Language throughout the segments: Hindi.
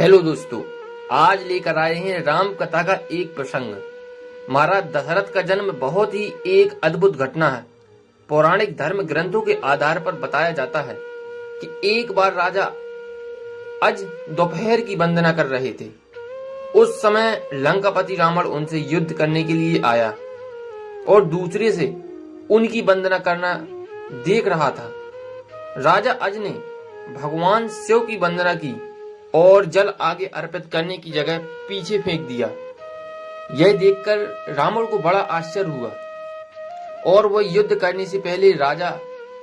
हेलो दोस्तों, आज लेकर आए हैं राम कथा का एक प्रसंग। महाराज दशरथ का जन्म बहुत ही एक अद्भुत घटना है। पौराणिक धर्म ग्रंथों के आधार पर बताया जाता है कि एक बार राजा अज दोपहर की वंदना कर रहे थे। उस समय लंकापति रावण उनसे युद्ध करने के लिए आया और दूसरे से उनकी वंदना करना देख रहा था। राजा अज ने भगवान शिव की वंदना की और जल आगे अर्पित करने की जगह पीछे फेंक दिया। यह देखकर रावण को बड़ा आश्चर्य हुआ और वह युद्ध करने से पहले राजा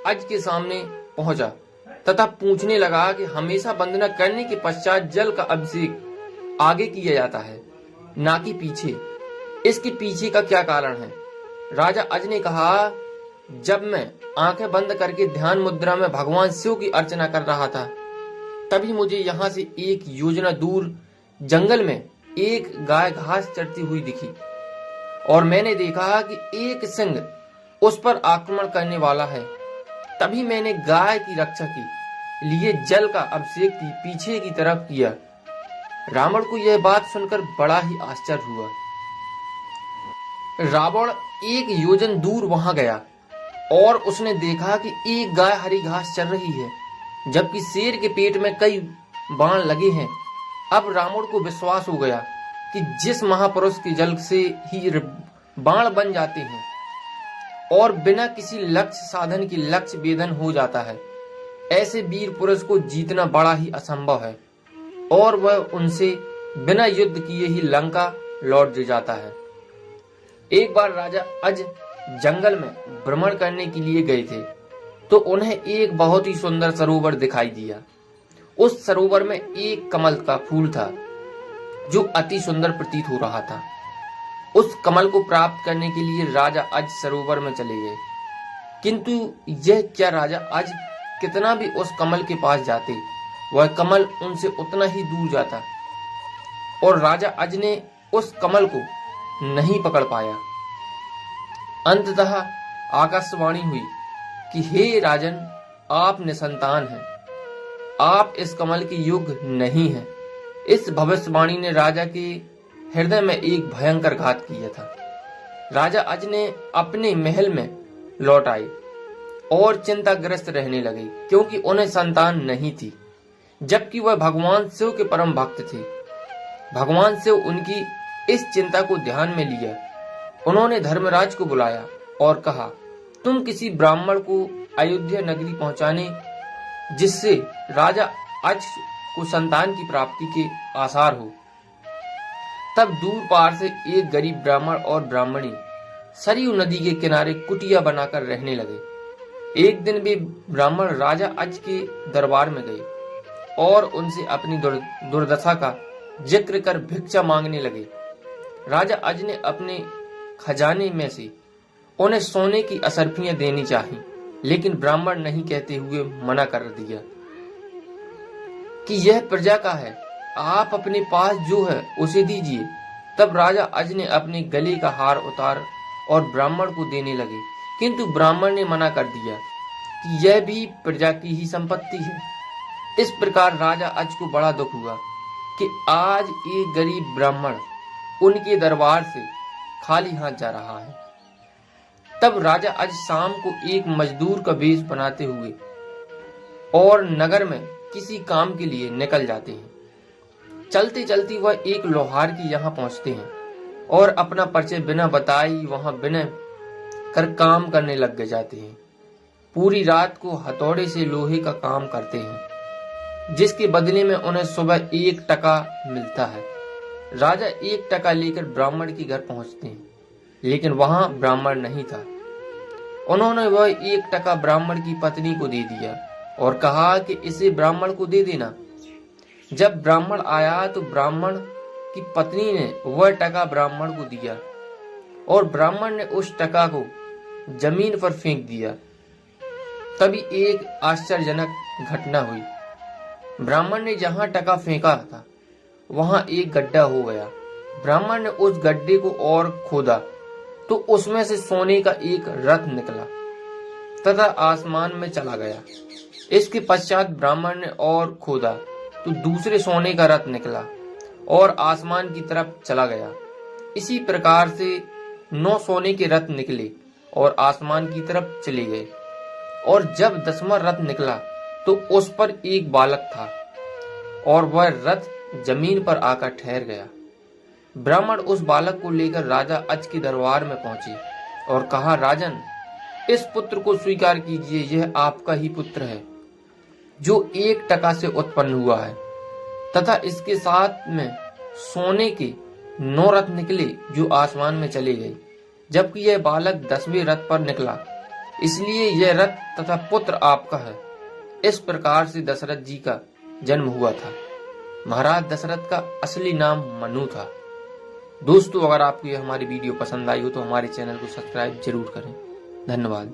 अज के सामने पहुंचा तथा पूछने लगा कि हमेशा वंदना करने के पश्चात जल का अभिषेक आगे किया जाता है, ना कि पीछे। इसके पीछे का क्या कारण है? राजा अज ने कहा, जब मैं आंखें बंद करके ध्यान मुद्रा में भगवान शिव की अर्चना कर रहा था, तभी मुझे यहाँ से एक योजना दूर जंगल में एक गाय घास चरती हुई दिखी और मैंने देखा कि एक सिंह उस पर आक्रमण करने वाला है। तभी मैंने गाय की रक्षा के लिए जल का अभिषेक पीछे की तरफ किया। रावण को यह बात सुनकर बड़ा ही आश्चर्य हुआ। रावण एक योजन दूर वहां गया और उसने देखा कि एक गाय हरी घास चर रही है, जबकि शेर के पेट में कई बाण लगे हैं। अब रावण को विश्वास हो गया कि जिस महापुरुष के जल से ही बाण बन जाते हैं और बिना किसी लक्ष्य साधन के लक्ष्य वेधन हो जाता है, ऐसे वीर पुरुष को जीतना बड़ा ही असंभव है और वह उनसे बिना युद्ध किए ही लंका लौट जाता है। एक बार राजा अज जंगल में भ्रमण करने के लिए गए थे तो उन्हें एक बहुत ही सुंदर सरोवर दिखाई दिया। उस सरोवर में एक कमल का फूल था जो अति सुंदर प्रतीत हो रहा था। उस कमल को प्राप्त करने के लिए राजा अज सरोवर में चले गए, किंतु यह क्या, राजा अज कितना भी उस कमल के पास जाते, वह कमल उनसे उतना ही दूर जाता और राजा अज ने उस कमल को नहीं पकड़ पाया। अंततः आकाशवाणी हुई कि हे राजन, आप निसंतान हैं, आप इस कमल के योग्य नहीं हैं। इस भविष्यवाणी ने राजा के हृदय में एक भयंकर घात किया था। राजा अज ने अपने महल में लौट आए और चिंताग्रस्त रहने लगे, क्योंकि उन्हें संतान नहीं थी, जबकि वह भगवान शिव के परम भक्त थे। भगवान शिव उनकी इस चिंता को ध्यान में लिया। उन्होंने धर्मराज को बुलाया और कहा, तुम किसी ब्राह्मण को अयोध्या नगरी पहुंचाने, जिससे राजा अज को संतान की प्राप्ति के आसार हो। तब दूर पार से एक गरीब ब्राह्मण और ब्राह्मणी सरयू नदी के किनारे कुटिया बनाकर रहने लगे। एक दिन वे ब्राह्मण राजा अज के दरबार में गए और उनसे अपनी दुर्दशा का जिक्र कर भिक्षा मांगने लगे। राजा अज ने अपने खजाने में से उन्हें सोने की असरफियां देनी चाहिए, लेकिन ब्राह्मण नहीं कहते हुए मना कर दिया कि यह प्रजा का है, आप अपने पास जो है उसे दीजिए। तब राजा अज ने अपने गले का हार उतार और ब्राह्मण को देने लगे, किंतु ब्राह्मण ने मना कर दिया कि यह भी प्रजा की ही संपत्ति है। इस प्रकार राजा अज को बड़ा दुख हुआ कि आज एक गरीब ब्राह्मण उनके दरबार से खाली हाथ जा रहा है। तब राजा अज शाम को एक मजदूर का वेश बनाते हुए और नगर में किसी काम के लिए निकल जाते हैं। चलते चलते वह एक लोहार के यहाँ पहुंचते हैं और अपना परिचय बिना बताए वहां बिना कर काम करने लग जाते हैं। पूरी रात को हथौड़े से लोहे का काम करते हैं, जिसके बदले में उन्हें सुबह 1 टका मिलता है। राजा 1 टका लेकर ब्राह्मण के घर पहुंचते हैं, लेकिन वहां ब्राह्मण नहीं था। उन्होंने वह 1 टका ब्राह्मण की पत्नी को दे दिया और कहा कि इसे ब्राह्मण को दे देना। जब ब्राह्मण आया तो ब्राह्मण की पत्नी ने वह टका ब्राह्मण को दिया और ब्राह्मण ने उस टका को जमीन पर फेंक दिया। तभी एक आश्चर्यजनक घटना हुई। ब्राह्मण ने जहां टका फेंका था वहां एक गड्ढा हो गया। ब्राह्मण ने उस गड्ढे को और खोदा तो उसमें से सोने का एक रथ निकला तथा आसमान में चला गया। इसके पश्चात ब्राह्मण ने और खोदा तो तो दूसरे सोने का रथ निकला और आसमान की तरफ चला गया। इसी प्रकार से 9 सोने के रथ निकले और आसमान की तरफ चले गए। और जब 10वां रथ निकला तो उस पर एक बालक था और वह रथ जमीन पर आकर ठहर गया। ब्राह्मण उस बालक को लेकर राजा अज के दरबार में पहुंचे और कहा, राजन, इस पुत्र को स्वीकार कीजिए, यह आपका ही पुत्र है जो 1 टका से उत्पन्न हुआ है। तथा इसके साथ में सोने के 9 रथ निकले जो आसमान में चले गए, जबकि यह बालक 10वें रथ पर निकला, इसलिए यह रथ तथा पुत्र आपका है। इस प्रकार से दशरथ जी का जन्म हुआ था। महाराज दशरथ का असली नाम मनु था। दोस्तों, अगर आपको यह हमारी वीडियो पसंद आई हो तो हमारे चैनल को सब्सक्राइब जरूर करें। धन्यवाद।